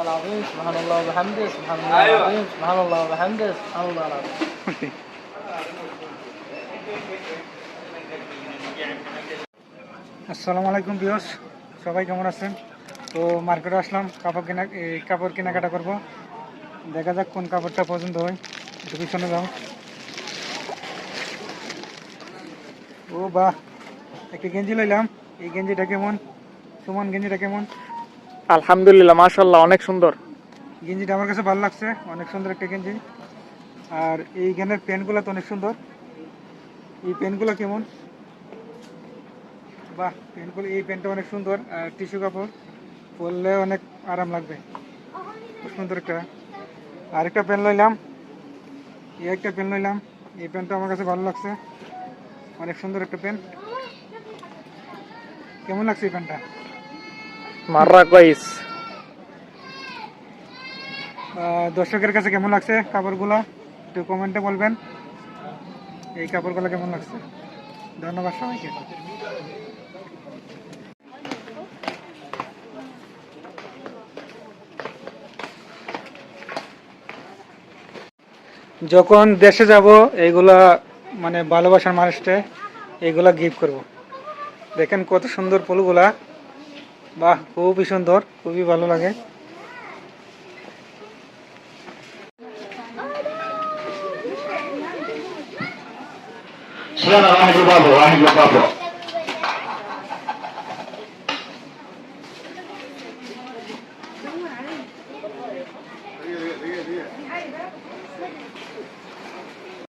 العظيم سبحان الله وبحمده سبحان الله العظيم سبحان الله وبحمده سبحان الله العظيم. আসসালামু আলাইকুম ভিউয়ার্স, সবাই কেমন আছেন? তো মার্কেটে আসলাম কাপড় কেনাকাটা করব। দেখা যাক কোন কাপড়টা পছন্দ হয়। একটু পিছনে যাও। ও বাহ, একটা গেঞ্জি লইলাম। এই গেঞ্জিটা কেমন সুমন? গেঞ্জিটা কেমন? আলহামদুলিল্লাহ, মাশাআল্লাহ, অনেক সুন্দর গেঞ্জিটা আমার কাছে ভালো লাগছে, অনেক সুন্দর একটা গেঞ্জি। আর এই গেনের প্যান্টগুলো তো অনেক সুন্দর। এই প্যান্টগুলো কেমন? বাহ, প্যান্টগুলো, এই প্যান্টটা অনেক সুন্দর। আর টিস্যু কাপড়, পরলে অনেক আরাম লাগবে, খুব সুন্দর একটা। আরেকটা প্যান্ট লইলাম, এই একটা প্যান্ট লইলাম। এই প্যান্টটা আমার কাছে ভালো লাগছে, অনেক সুন্দর একটা প্যান্ট। কেমন লাগছে এই প্যান্টটা? মাররা কইস। দর্শকের কাছে কেমন লাগছে কাপড়গুলো একটু কমেন্টে বলবেন। এই কাপড়গুলো কেমন লাগছে? ধন্যবাদ সবাইকে। যখন দেশে যাব এইগুলা মানে ভালোবাসার মানুষটা এইগুলা গিফট করব। দেখেন কত সুন্দর ফুলগুলা, বাহ খুবই সুন্দর, খুবই ভালো লাগে। واحد وبابا